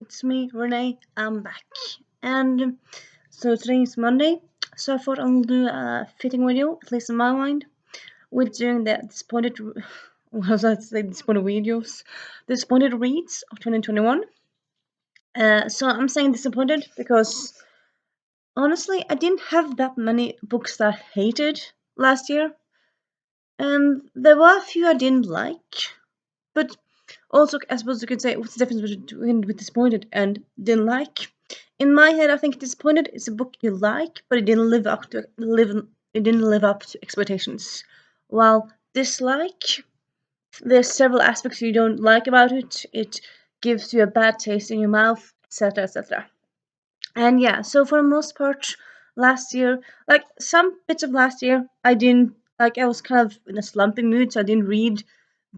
it's me, Renee. I'm back. And so today is Monday, so I thought I'll do a fitting video, at least in my mind, with doing the disappointed, what was I say, disappointed videos, disappointed reads of 2021. So I'm saying disappointed because honestly, I didn't have that many books that I hated last year, and there were a few I didn't like, but also, I suppose you could say, what's the difference between disappointed and didn't like? In my head, I think disappointed is a book you like, but it didn't live up to expectations. While dislike, there's several aspects you don't like about it. It gives you a bad taste in your mouth, etc., etc. And yeah, so for the most part, last year, like some bits of last year, I didn't like. I was kind of in a slumping mood, so I didn't read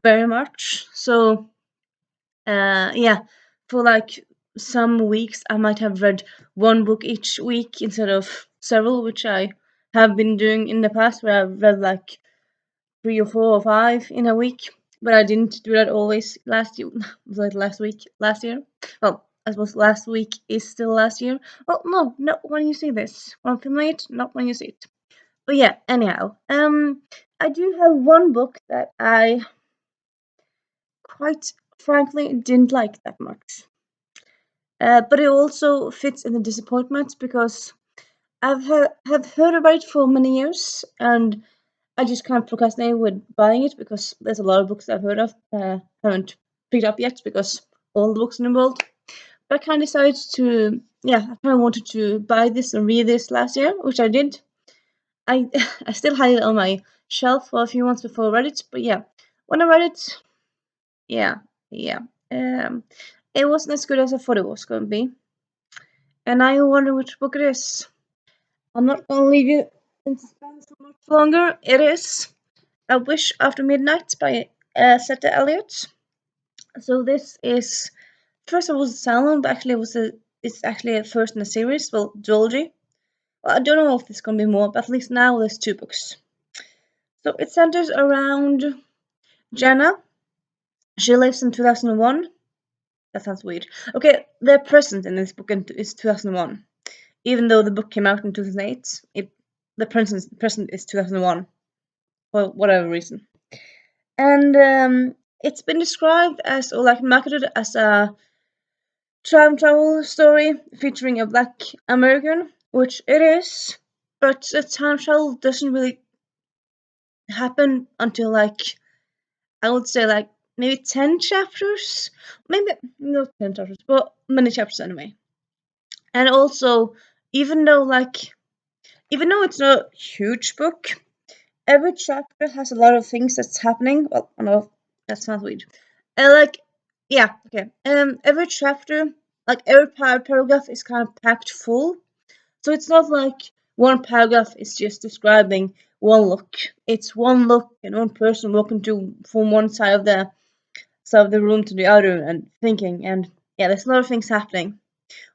very much. So yeah, for like some weeks I might have read one book each week instead of several, which I have been doing in the past, where I've read like 3 or 4 or 5 in a week. But I didn't do that always last year. Like last year. Well, I suppose last week is still last year. Well, no, not when you see this. When I'm filming it, not when you see it. But yeah, anyhow, I do have one book that I quite frankly didn't like that much. But it also fits in the disappointment because have heard about it for many years, and I just kind of procrastinated with buying it because there's a lot of books I've heard of haven't picked up yet because all the books in the world. But I kind of decided to, yeah, I kind of wanted to buy this and read this last year, which I did. I I still had it on my shelf for a few months before I read it, but yeah, when I read it, yeah, yeah, um, it wasn't as good as I thought it was going to be. And I wonder which book it is. I'm not gonna leave you in suspense for much longer. It is A Wish After Midnight by Seta Elliott. So this is first it was a salon, but actually it's actually a first in a series, well, duology. Well, I don't know if there's gonna be more, but at least now there's 2 books. So it centers around Jenna. She lives in 2001. That sounds weird. Okay, the present in this book is 2001. Even though the book came out in 2008, the present is 2001 for whatever reason. And it's been described as, or like marketed as, a time travel story featuring a Black American, which it is, but the time travel doesn't really happen until like, I would say like maybe 10 chapters, maybe not 10 chapters, but many chapters anyway. And also, even though like even though it's not a huge book, every chapter has a lot of things that's happening. Well, I know that sounds weird. Like, yeah, okay. Every chapter, like every paragraph, is kind of packed full. So it's not like one paragraph is just describing one look. It's one look and one person walking to from one side of the room to the other and thinking. And yeah, there's a lot of things happening.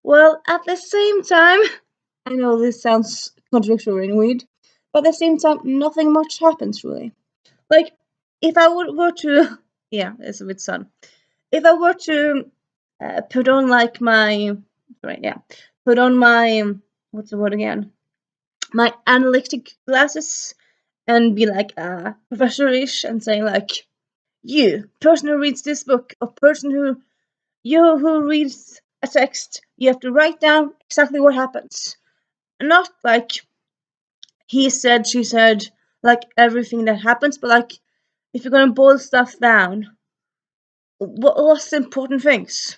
Well, at the same time, I know this sounds contradictory and weird, but at the same time, nothing much happens really. Like, if I were to, yeah, it's a bit sun. If I were to put on like my, right, yeah, put on my, what's the word again? My analytic glasses and be like professor-ish and saying like, you, person who reads this book, or person who reads a text, you have to write down exactly what happens. Not like he said, she said, like everything that happens, but like if you're gonna boil stuff down, what's the important things?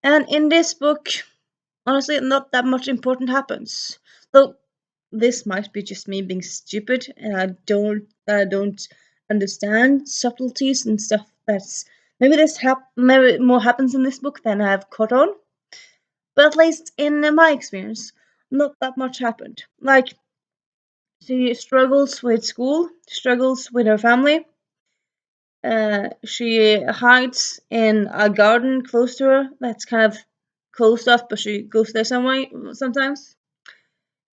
And in this book, honestly, not that much important happens. Though this might be just me being stupid, and I don't understand subtleties and stuff. That's maybe maybe more happens in this book than I've caught on. But at least in my experience, not that much happened. Like, she struggles with school, struggles with her family. She hides in a garden close to her that's kind of closed off, but she goes there some way sometimes.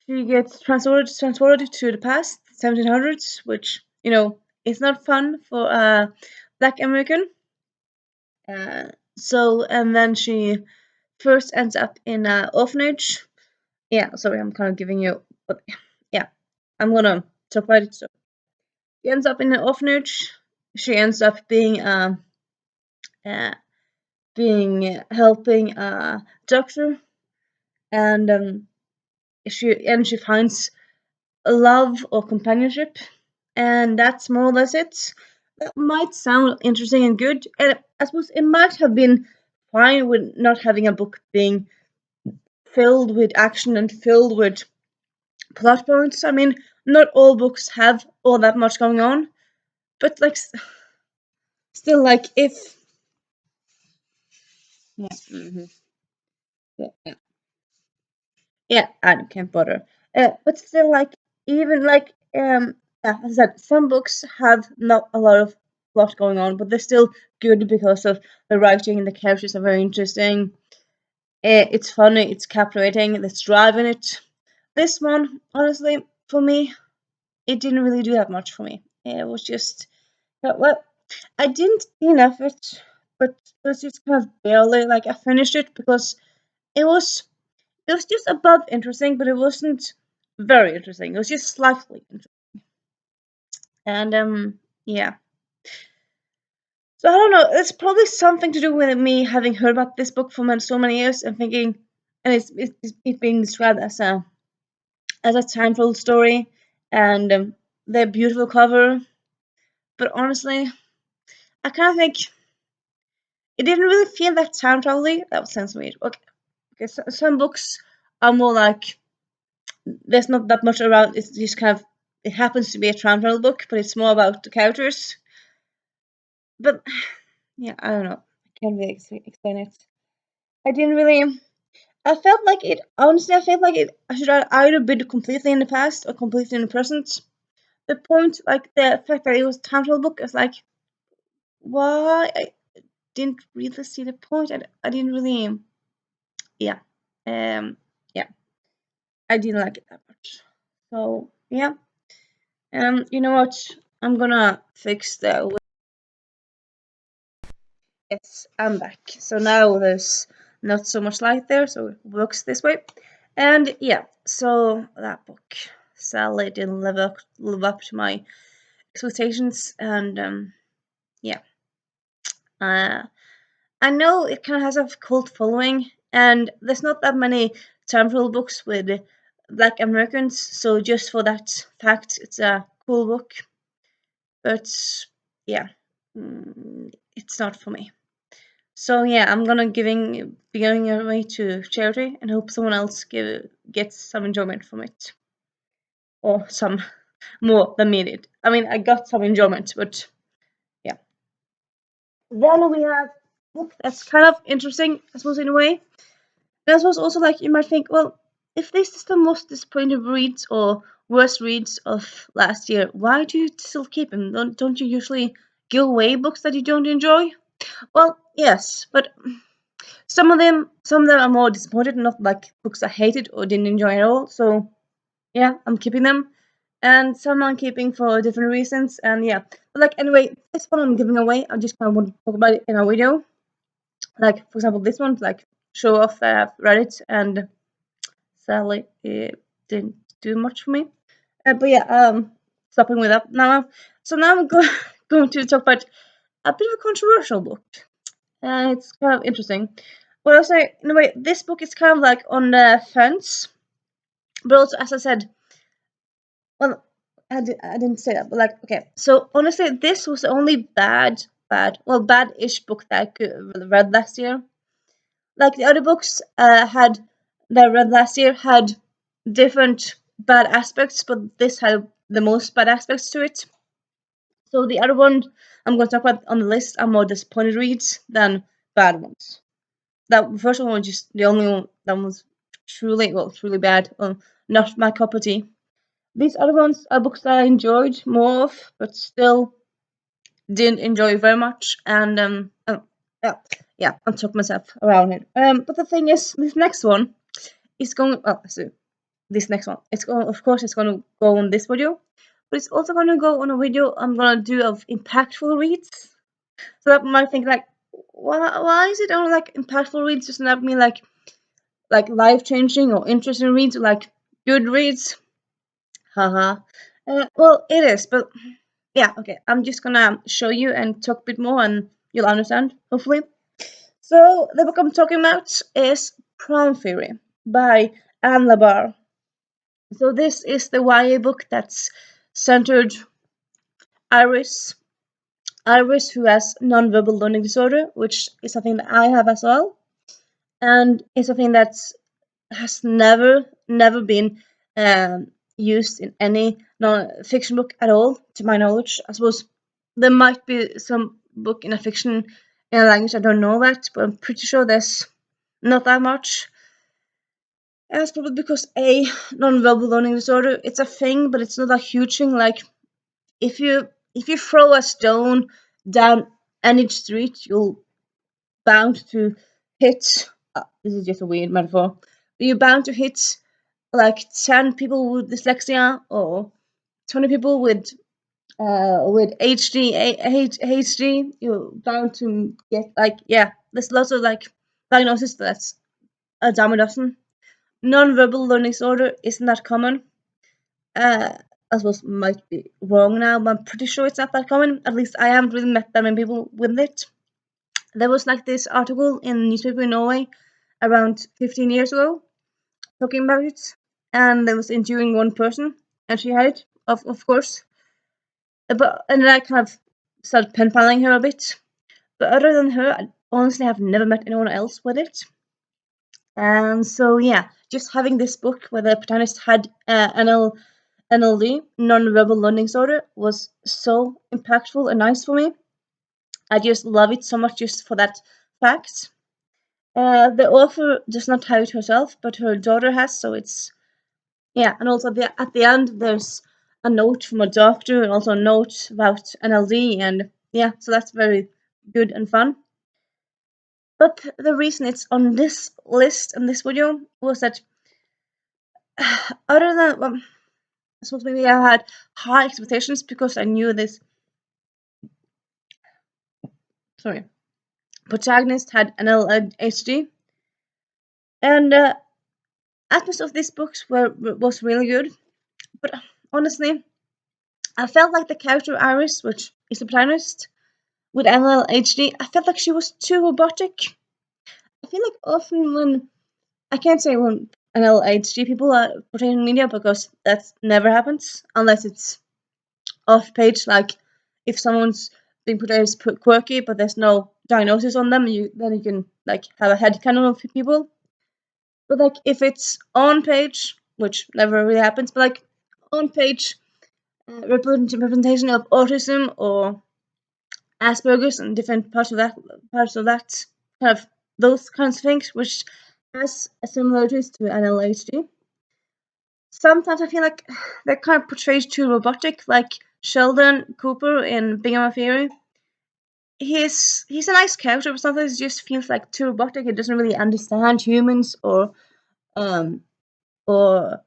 She gets transported to the past, 1700s, which is not fun for a Black American. So and then she first ends up in an orphanage. Yeah, sorry, I'm kind of giving you, but yeah, I'm gonna talk about it. So she ends up in an orphanage. She ends up uh, helping a doctor, and she finds love or companionship, and that's more or less it. That might sound interesting and good, and I suppose it might have been fine with not having a book being filled with action and filled with plot points. I mean, not all books have all that much going on, but like still, like if yeah, yeah, yeah, I can't bother. But still, like even like yeah, as I said, some books have not a lot of plot going on, but they're still good because of the writing and the characters are very interesting. It's funny, it's captivating, there's drive in it. This one, honestly, for me, it didn't really do that much for me. It was just well, I didn't enough it, but it was just kind of barely like I finished it because it was it was just above interesting, but it wasn't very interesting. It was just slightly interesting. And yeah. So I don't know. It's probably something to do with me having heard about this book for so many years and thinking, and it's being described as a time travel story, and the beautiful cover. But honestly, I kind of think it didn't really feel that time travel-y. That sounds weird. Okay. So, some books are more like there's not that much around. It's just kind of it happens to be a time travel book, but it's more about the characters. But yeah, I don't know. I can't really explain it. I didn't really. I felt like it. Honestly, I felt like it. I should have either been completely in the past or completely in the present. The point, like the fact that it was a time travel book, is like why I didn't really see the point. I didn't really. Yeah. Yeah. I didn't like it that much. So yeah. You know what? I'm gonna fix the. Yes, I'm back. So now there's not so much light there, so it works this way. And yeah, so that book sadly didn't live up to my expectations, and yeah, uh, I know it kind of has a cult following, and there's not that many time travel books with Black Americans, so just for that fact, it's a cool book. But yeah, it's not for me. So yeah, I'm gonna be giving it away to charity and hope someone else gets some enjoyment from it, or some more than me did. I mean, I got some enjoyment, but yeah. Then we have a book that's kind of interesting, I suppose, in a way. And I suppose also like you might think, well, if this is the most disappointing reads or worst reads of last year, why do you still keep them? Don't you usually give away books that you don't enjoy? Well, yes, but some of them are more disappointed, not like books I hated or didn't enjoy at all. So yeah, I'm keeping them, and some I'm keeping for different reasons. And yeah, but like anyway, this one I'm giving away. I just kind of want to talk about it in a video. Like for example, this one, like show off that I've read it, and sadly it didn't do much for me. But yeah, stopping with that now. So now I'm going to talk about a bit of a controversial book. It's kind of interesting. But also, in a way, this book is kind of like on the fence. But also, as I said, well, I didn't say that, but like, okay. So honestly, this was the only bad-ish book that I could read last year. Like the other books that I read last year had different bad aspects, but this had the most bad aspects to it. So the other one I'm going to talk about on the list are more disappointed reads than bad ones. That first one was just the only one that was truly bad. Not my cup of tea. These other ones are books that I enjoyed more of, but still didn't enjoy very much. And yeah, yeah, I'm talking myself around it. But the thing is, this next one is going. Well, so this next one, it's going. Of course, it's going to go on this video, but it's also going to go on a video I'm going to do of impactful reads. So that might think like, why is it only like impactful reads doesn't that mean like life changing or interesting reads or like good reads? Haha. Well, it is, but yeah, okay. I'm just gonna show you and talk a bit more, and you'll understand, hopefully. So the book I'm talking about is Prom Theory by Labar. So this is the YA book that's centered Iris. Iris, who has non-verbal learning disorder, which is something that I have as well, and it's something that has never been used in any non-fiction book at all, to my knowledge. I suppose there might be some book in a fiction in a language I don't know that, but I'm pretty sure there's not that much. And it's probably because non-verbal learning disorder, it's a thing, but it's not a huge thing. Like if you throw a stone down any street, you'll bound to hit. This is just a weird metaphor. You're bound to hit like 10 people with dyslexia or 20 people with HD. You're bound to get like there's lots of like diagnosis that's a dime a dozen. Non-verbal learning disorder isn't that common. I suppose might be wrong now, but I'm pretty sure it's not that common. At least I haven't really met that many people with it. There was like this article in a newspaper in Norway around 15 years ago talking about it, and there was interviewing one person, and she had it, of course. But and then I kind of started pen paling her a bit. But other than her, I honestly have never met anyone else with it. And so yeah, just having this book where the protagonist had NLD, non-verbal learning disorder, was so impactful and nice for me. I just love it so much just for that fact. The author does not have it herself, but her daughter has, so it's yeah. And also at the end, there's a note from a doctor and also a note about NLD, and yeah, so that's very good and fun. But the reason it's on this list and this video was that other than I suppose maybe I had high expectations because I knew this. Sorry, protagonist had an ADHD, and aspects of these books was really good. But honestly, I felt like the character Iris, which is the protagonist with NLHD, I felt like she was too robotic. I feel like often when I can't say when NLHD people are portrayed in media because that never happens unless it's off page. Like if someone's being portrayed as quirky but there's no diagnosis on them, then you can like have a headcanon of people. But like if it's on page, which never really happens, but like on page representation of autism or Asperger's and different parts of that kind of those kinds of things, which has similarities to NLHD. Sometimes I feel like they're kind of portrayed too robotic, like Sheldon Cooper in Big Bang Theory. He's a nice character, but sometimes it just feels like too robotic. It doesn't really understand humans um or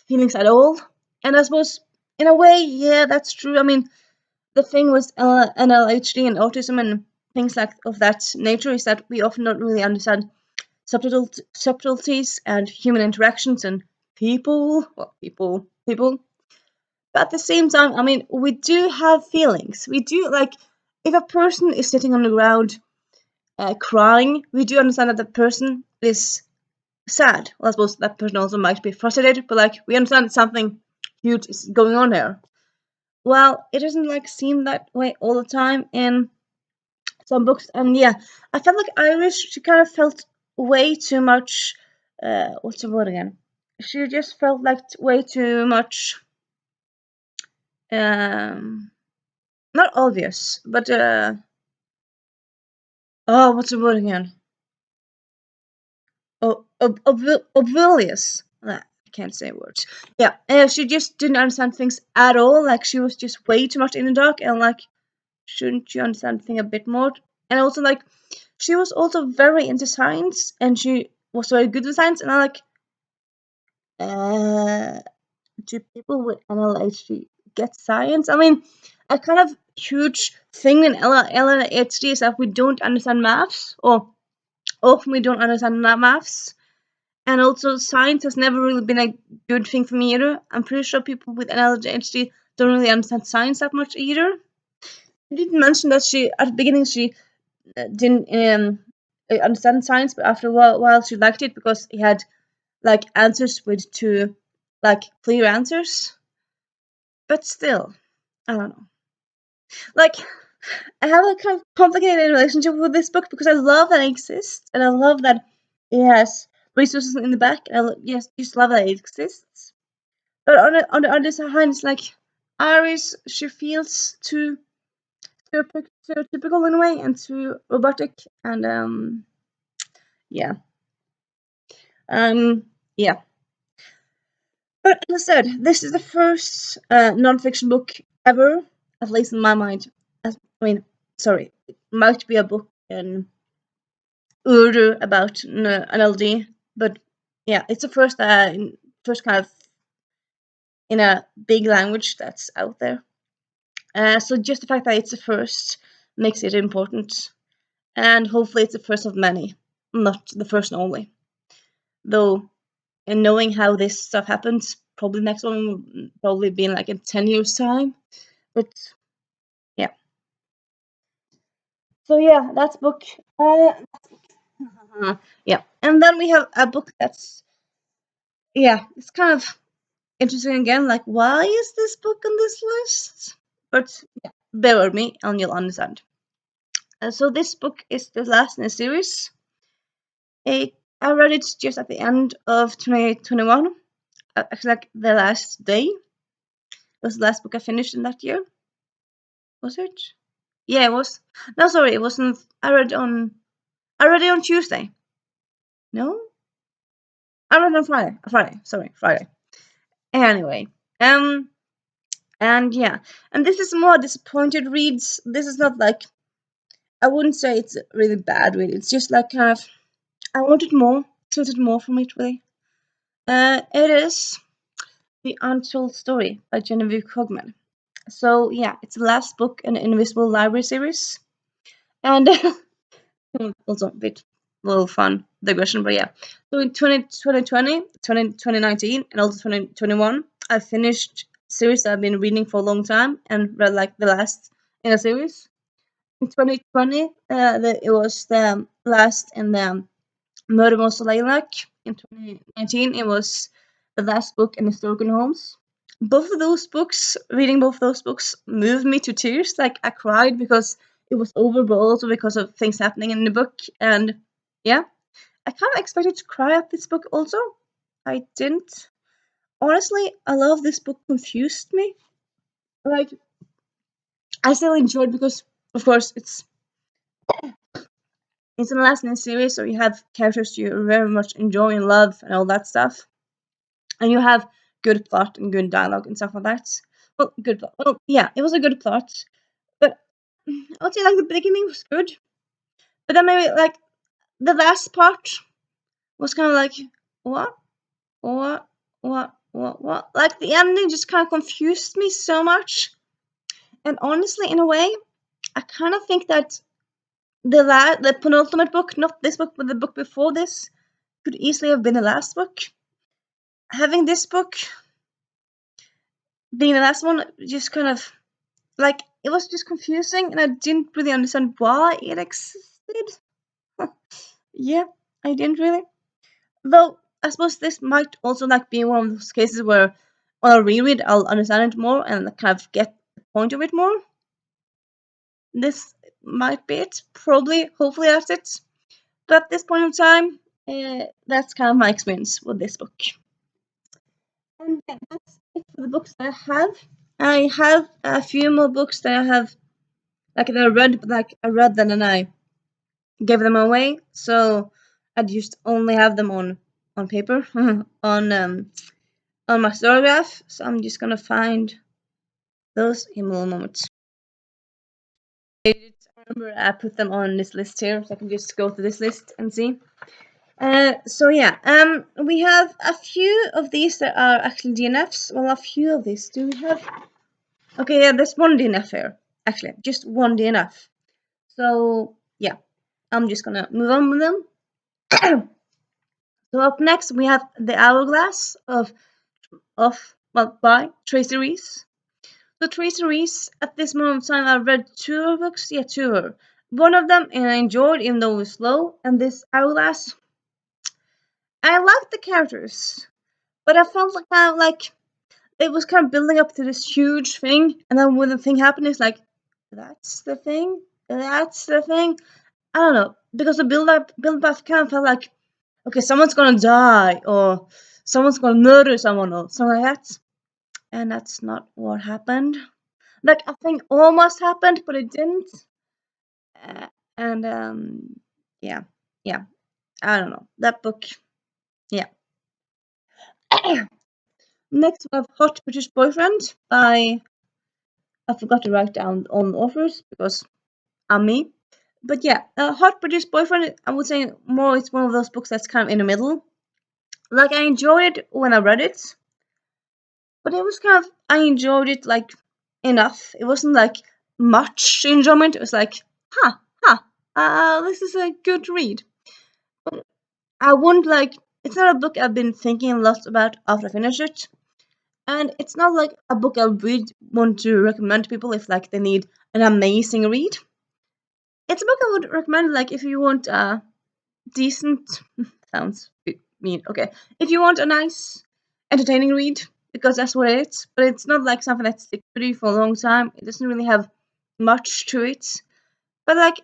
feelings at all. And I suppose in a way, yeah, that's true. I mean, the thing with NLHD and autism and things like of that nature is that we often don't really understand subtleties and human interactions and people. But at the same time, I mean, we do have feelings. We do like if a person is sitting on the ground crying, we do understand that the person is sad. Well, I suppose that person also might be frustrated, but like we understand that something huge is going on there. Well, it doesn't like seem that way all the time in some books, and yeah, I felt like Irish. She kind of felt way too much. What's the word again? She just felt like way too much. Um, Not obvious, but oh, what's the word again? Oh, oblivious. I can't say words. Yeah, she just didn't understand things at all. Like she was just way too much in the dark, and like, shouldn't you understand things a bit more? And also, like, she was also very into science, and she was very good at science. And I like, uh, do people with NLHD get science? I mean, I kind of huge thing in LAHD is that we don't understand maths, or often we don't understand maths. And also, science has never really been a good thing for me either. I'm pretty sure people with ADHD don't really understand science that much either. I didn't mention that at the beginning, she didn't understand science, but after a while she liked it because he had like answers with two like clear answers. But still, I don't know. Like, I have a kind of complicated relationship with this book because I love that it exists, and I love that it has resources in the back, and just love that it exists. But on the other hand, it's like Iris, she feels too stereotypical in a way, and too robotic, and yeah, um, yeah. But as I said, this is the first non-fiction book ever, at least in my mind. Sorry, it might be a book in Urdu about NLD, but yeah, it's the first kind of in a big language that's out there. So just the fact that it's the first makes it important, and hopefully it's the first of many, not the first and only. Though, and knowing how this stuff happens, probably next one will probably be in like in 10 years' time. But yeah. So yeah, that's book. Yeah, and then we have a book that's it's kind of interesting again. Like, why is this book on this list? But yeah, bear with me, and you'll understand. So this book is the last in a series. I read it just at the end of 2021. Actually, like the last day. It was the last book I finished in that year. Was it? Yeah, it was. No, sorry, it wasn't. I read it on Tuesday. No, I read it on Friday. Friday. Anyway, and yeah, and this is more disappointed reads. This is not like, I wouldn't say it's a really bad read. It's just like kind of, I wanted more from it really. It is The Untold Story by Genevieve Cogman. So yeah, it's the last book in the Invisible Library series, and also a bit little fun digression, but yeah. So in 2019, and also 2021, I finished series that I've been reading for a long time and read like the last in a series. In 2020, it was the last in the Murder Most Lilac. In 2019, it was the last book in Historical Homes. Both of those books, reading both of those books, moved me to tears. Like, I cried because it was over, but also because of things happening in the book. And yeah, I kind of expected to cry at this book also. I didn't. Honestly, a lot of this book confused me. Like, I still enjoyed because, of course, it's an last in a series, so you have characters you very much enjoy and love and all that stuff. And you have good plot and good dialogue and stuff like that. Well, good plot. Well, yeah, it was a good plot. But I would say like the beginning was good. But then maybe like the last part was kind of like, what? What? What? Like the ending just kind of confused me so much. And honestly, in a way, I kind of think that the penultimate book, not this book, but the book before this, could easily have been the last book. Having this book being the last one, just kind of like, it was just confusing, and I didn't really understand why it existed. Yeah, I didn't really. Though I suppose this might also like be one of those cases where on a reread I'll understand it more and kind of get the point of it more. This might be it. Probably, hopefully that's it. But at this point in time, that's kind of my experience with this book. And yeah, that's it for the books that I have. I have a few more books that I have, like that I read, but like I read them and I gave them away. So I just only have them on paper on my story graph. So I'm just gonna find those in a moment. I remember I put them on this list here, so I can just go to this list and see. So yeah, we have a few of these that are actually DNFs. Well, a few of these. Do we have? Okay, yeah, there's one DNF here. actually, just one DNF. So yeah, I'm just gonna move on with them. So up next we have The Hourglass by Tracy Reese. So Tracy Reese, at this moment in time, I've read two of her books. Yeah, two of her. One of them and I enjoyed, even though it was slow. And this Hourglass, I liked the characters, but I felt like it was kind of building up to this huge thing, and then when the thing happened, it's like, that's the thing, that's the thing. I don't know, because the build up kind of felt like, okay, someone's gonna die, or someone's gonna murder someone, or something like that, and that's not what happened. Like, I think almost happened, but it didn't. Uh, and yeah, yeah, I don't know that book. Yeah. Next, we have Hot British Boyfriend by, I forgot to write down all the authors because I'm me. But yeah, Hot British Boyfriend, I would say more it's one of those books that's kind of in the middle. Like, I enjoyed it when I read it, but it was kind of, I enjoyed it like enough. It wasn't like much enjoyment. It was like, huh, this is a good read. But I wouldn't like, it's not a book I've been thinking a lot about after I finish it. And it's not like a book I would want to recommend to people if like they need an amazing read. It's a book I would recommend like if you want a decent sounds mean. Okay. If you want a nice entertaining read, because that's what it is, but it's not like something that sticks with you for a long time. It doesn't really have much to it. But like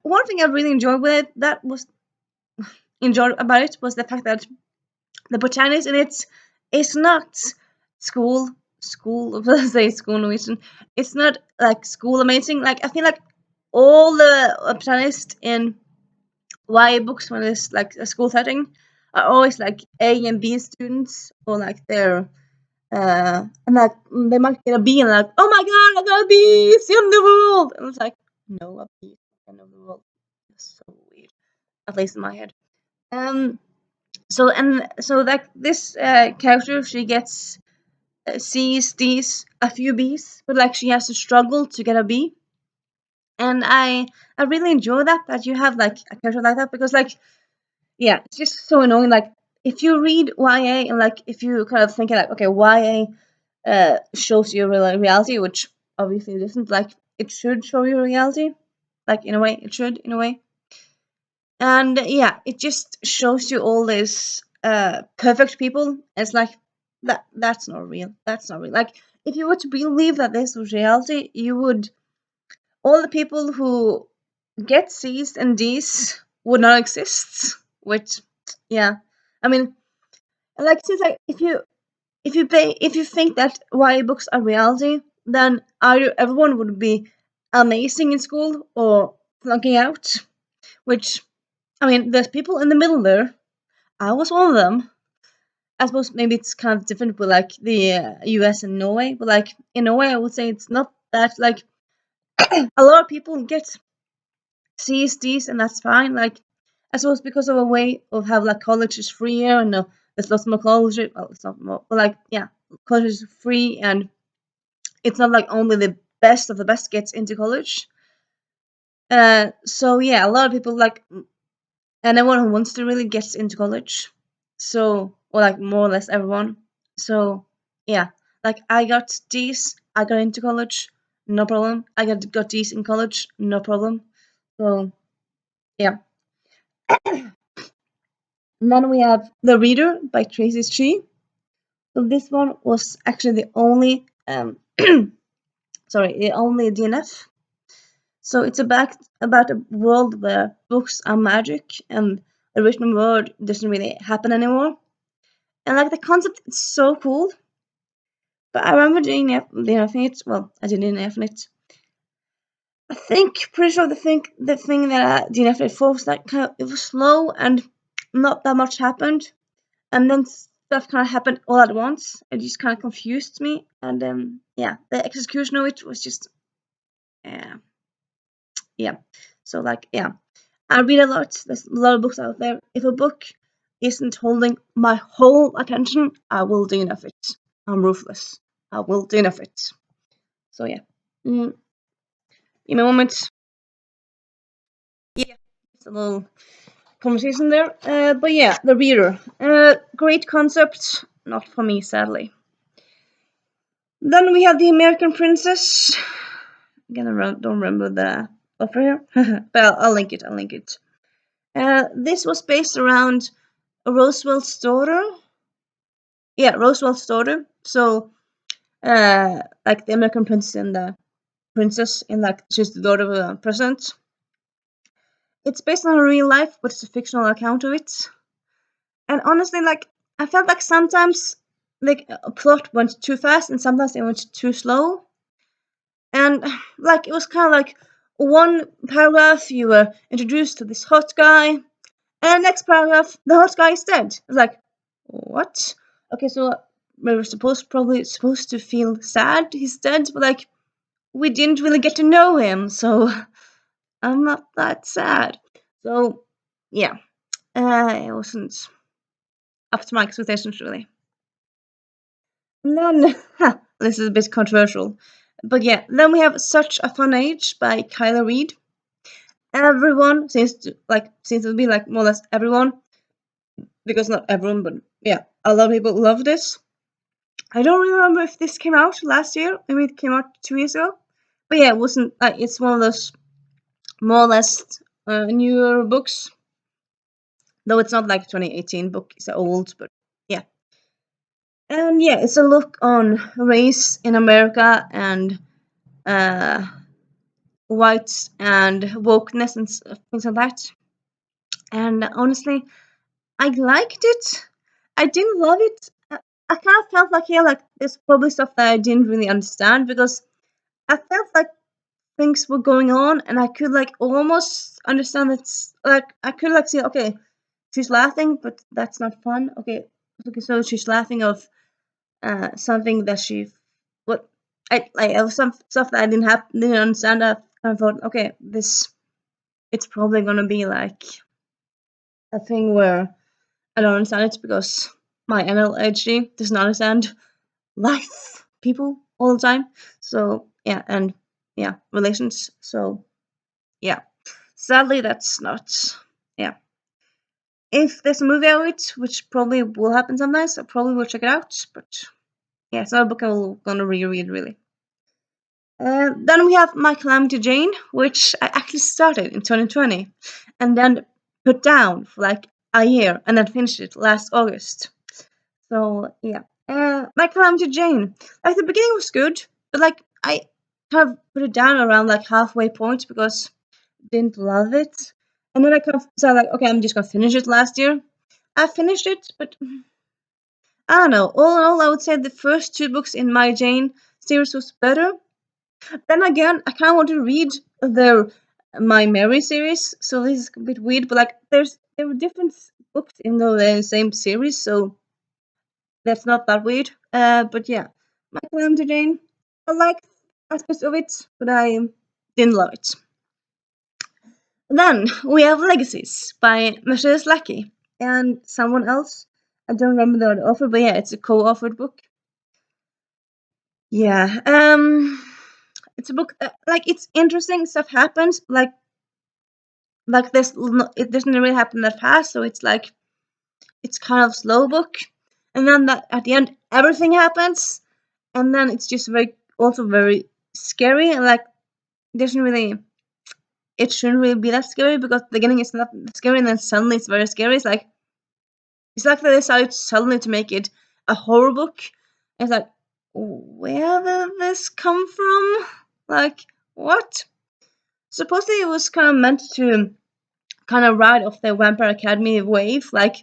one thing I really enjoyed with it that was enjoyed about it was the fact that the protagonist in it is not school let's say school Norwegian. It's not like school amazing. Like I feel like all the protagonists in YA books when it's like a school setting are always like A and B students, or like they're and like they might get a B and like, oh my god, I got a B, it's the end of the world, and it's like, no, a B is the end of the world. It's so weird, at least in my head. So like this character, she gets C's, D's, a few B's, but like she has to struggle to get a B, and I really enjoy that you have like a character like that, because like, yeah, it's just so annoying. Like if you read YA and like if you kind of thinking like, okay, YA shows you reality, which obviously it doesn't. Like it should show you reality, like in a way, it should in a way. And yeah, it just shows you all these perfect people. It's like that's not real. That's not real. Like if you were to believe that this was reality, you would, all the people who get C's and D's would not exist. Which, yeah, I mean, like since like if you think that YA books are reality, then either everyone would be amazing in school or flunking out. Which, I mean, there's people in the middle there. I was one of them. I suppose maybe it's kind of different with like the US and Norway, but like in Norway, I would say it's not that like a lot of people get C's, D's, and that's fine. Like I suppose because of a way of how like college is free here, and there's lots more college. Well, it's not more, but like yeah, college is free, and it's not like only the best of the best gets into college. So yeah, a lot of people like, and everyone who wants to really gets into college. So, or like more or less everyone. So yeah, like I got D's, I got into college, no problem. I got D's in college, no problem. So yeah. And then we have The Reader by Tracy Tree. So this one was actually the only sorry, the only DNF. So it's about a world where books are magic and the written word doesn't really happen anymore. And like the concept is so cool. But I remember doing DNFing it. Well, I didn't DNF it. I think pretty sure the thing that I DNF'd it for was that kind of, it was slow and not that much happened, and then stuff kind of happened all at once. It just kind of confused me, and yeah, the execution of it was just yeah, yeah. So like yeah, I read a lot. There's a lot of books out there. If a book isn't holding my whole attention, I will DNF it. I'm ruthless. I will DNF it. So yeah. Mm, in a moment. Yeah, it's a little conversation there. But yeah, The Reader. Great concept, not for me, sadly. Then we have The American Princess. Again, I don't remember the author here, but I'll link it. I'll link it. This was based around Roosevelt's daughter. Yeah, Roosevelt's daughter. So, like the American princess and the princess, and like she's the daughter of a president. It's based on real life, but it's a fictional account of it. And honestly, like I felt like sometimes like a plot went too fast, and sometimes it went too slow. And like it was kind of like one paragraph you were introduced to this hot guy, and next paragraph the hot guy is dead. It's like, what? Okay, so we were probably supposed to feel sad he's dead, but like we didn't really get to know him, so I'm not that sad. So yeah, it wasn't up to my expectations really. And then this is a bit controversial, but yeah, then we have Such a Fun Age by Kyla Reid. Everyone seems to be like more or less everyone, because not everyone, but yeah, a lot of people love this. I don't really remember if this came out last year. Maybe it came out 2 years ago. But yeah, it wasn't like it's one of those more or less newer books. Though it's not like 2018 book, it's old, but yeah. And yeah, it's a look on race in America and uh, whites and wokeness and things like that. And honestly, I liked it. I didn't love it. I kind of felt like, yeah, like there's probably stuff that I didn't really understand, because I felt like things were going on and I could like almost understand it. Like I could like see, okay, she's laughing, but that's not fun. Okay, so she's laughing of something that she what I like some stuff that I didn't understand. I kind of thought, okay, this it's probably gonna be like a thing where I don't understand it because my NLHD doesn't understand life people all the time. So yeah, and yeah, relations. So yeah, sadly that's not. Yeah, if there's a movie of it, which probably will happen sometimes, I probably will check it out. But yeah, it's not a book I'm gonna reread really. Then we have My Calamity Jane, which I actually started in 2020 and then put down for like a year and then finished it last August. So yeah, My Calamity Jane. Like the beginning was good, but like I kind of put it down around like halfway point because I didn't love it, and then I kind of said like, okay, I'm just gonna finish it last year. I finished it, but I don't know. All in all, I would say the first two books in My Jane series was better. Then again, I kind of want to read the My Mary series, so this is a bit weird. But like, there were different books in the same series, so that's not that weird. But yeah, My Calamity Jane. I like aspects of it, but I didn't love it. Then we have Legacies by Mercedes Lackey and someone else. I don't remember the author, but yeah, it's a co-authored book. Yeah, it's a book like it's interesting. Stuff happens, like it doesn't really happen that fast, so it's like it's kind of slow book, and then that at the end everything happens, and then it's just very scary, and like doesn't really it shouldn't really be that scary because the beginning is not that scary, and then suddenly it's very scary. It's like they decided suddenly to make it a horror book. It's like, where did this come from? Like, what? Supposedly it was kind of meant to kind of ride off the Vampire Academy wave. Like,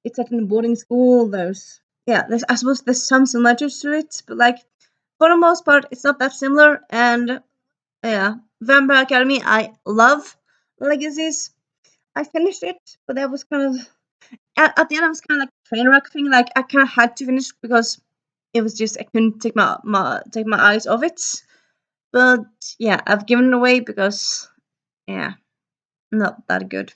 it's set in a boarding school. I suppose there's some similarities to it, but like, for the most part, it's not that similar. And yeah, Vampire Academy, I love Legacies. I finished it, but that was kind of at the end. I was kind of like train wreck thing. Like I kind of had to finish because it was just I couldn't take my eyes off it. But yeah, I've given it away because yeah, not that good.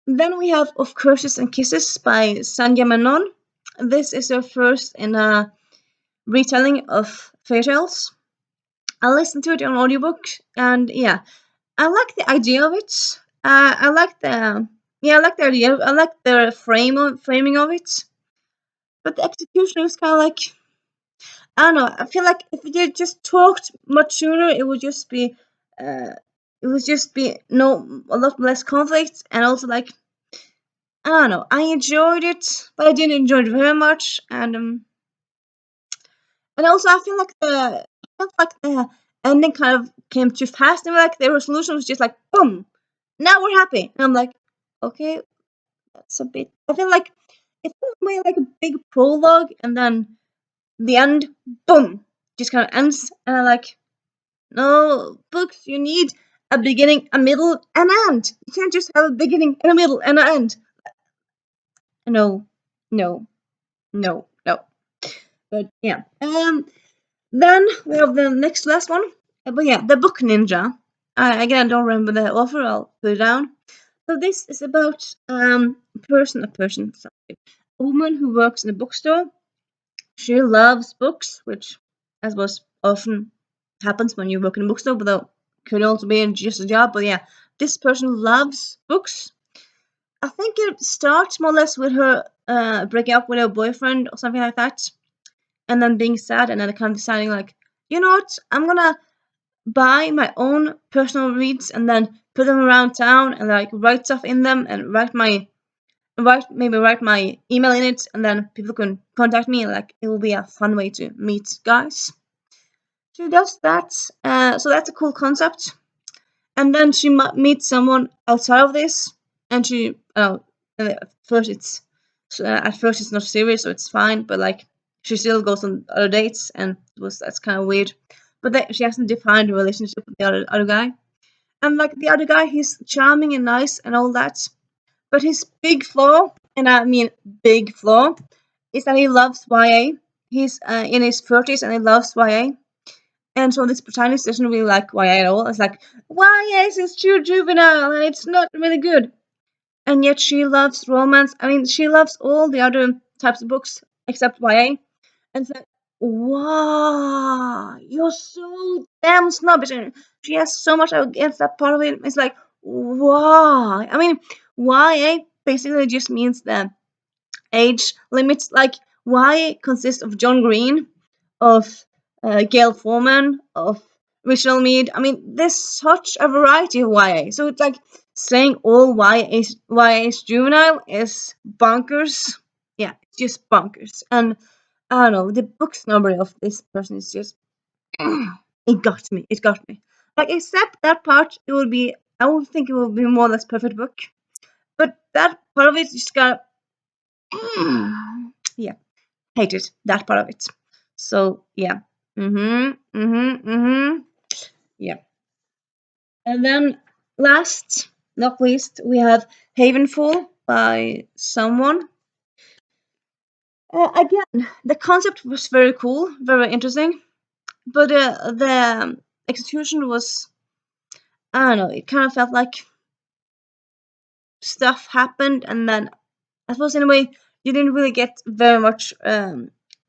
Then we have Of Curses and Kisses by Sanya Menon. This is her first in a retelling of fairy tales. I listened to it on audiobook, and yeah, I like the idea of it. I like the I like the idea. I like the framing of it, but the execution was kind of like, I don't know. I feel like if you just talked much sooner, uh, it would just be no a lot less conflict, and also like, I don't know. I enjoyed it, but I didn't enjoy it very much, and also I felt like the ending kind of came too fast, and like the resolution was just like boom, now we're happy, and I'm like, okay, that's a bit. I feel like it felt more like a big prologue, and then the end, boom, just kind of ends, and I'm like, no, books, you need a beginning, a middle, and an end. You can't just have a beginning and a middle and an end. No, no, no, no. But yeah. Then we have the next last one. But yeah, the book Ninja. Again, I don't remember the author. I'll put it down. So this is about sorry, a woman who works in a bookstore. She loves books, which as was often happens when you work in a bookstore, but that could also be just a job. But yeah, this person loves books. I think it starts more or less with her breaking up with her boyfriend or something like that, and then being sad, and then kind of deciding like, you know what, I'm gonna buy my own personal reads and then put them around town and like write stuff in them and write my email in it, and then people can contact me, and like it will be a fun way to meet guys. She does that, so that's a cool concept. And then she meets someone outside of this, and she at first it's not serious, so it's fine, but like she still goes on other dates, and that's kind of weird. But she hasn't defined a relationship with the other guy, and like the other guy, he's charming and nice and all that, but his big flaw, and I mean big flaw, is that he loves YA. He's in his 30s and he loves YA. And so this protagonist doesn't really like YA at all. It's like, YA is too juvenile and it's not really good. And yet she loves romance. I mean, she loves all the other types of books except YA. And it's like, wow, you're so damn snobbish. And she has so much against that part of it. It's like, wow. I mean, YA basically just means the age limits. Like, YA consists of John Green, of Gail Foreman, of Rachel Mead. I mean, there's such a variety of YA. So it's like saying all YA is juvenile is bonkers. Yeah, it's just bonkers. And I don't know, the book snobbery of this person is just it got me. It got me. Like except that part, I would think it would be more or less perfect book. But that part of it just got yeah, hated that part of it. So yeah. Yeah. And then last, not least, we have Havenfall by someone. Again, the concept was very cool, very interesting, but the execution was, I don't know, it kind of felt like stuff happened, and then I suppose in a way you didn't really get very much.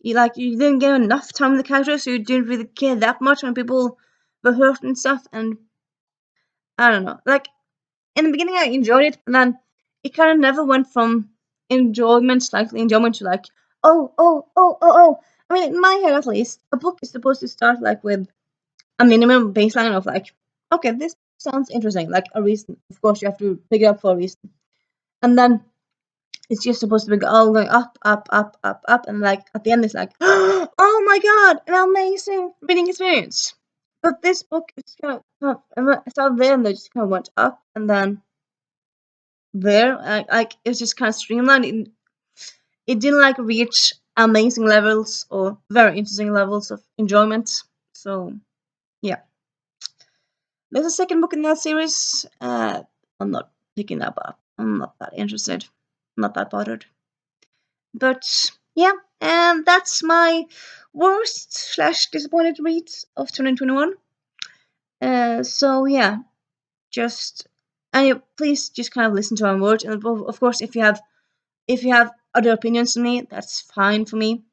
You didn't get enough time with the characters, so you didn't really care that much when people were hurt and stuff. And I don't know, like in the beginning I enjoyed it, but then it kind of never went from enjoyment to like, oh. I mean, in my head at least, a book is supposed to start like with a minimum baseline of like, okay, this sounds interesting, like a reason. Of course, you have to pick it up for a reason, and then it's just supposed to be all going up, and like at the end it's like, oh my god, an amazing reading experience. But this book is it's out there, and they just kind of went up, and then there, like it's just kind of streamlined. It didn't like reach amazing levels or very interesting levels of enjoyment. So yeah, there's a second book in that series. I'm not picking that up. I'm not that interested. I'm not that bothered. But yeah, and that's my worst slash disappointed reads of 2021. So yeah, just please just kind of listen to my words, and of course, if you have other opinions than me, that's fine for me.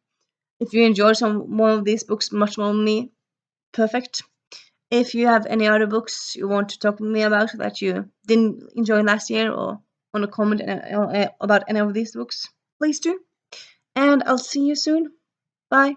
If you enjoy some more of these books much more than me, perfect. If you have any other books you want to talk with me about that you didn't enjoy last year, or want to comment about any of these books, please do. And I'll see you soon. Bye.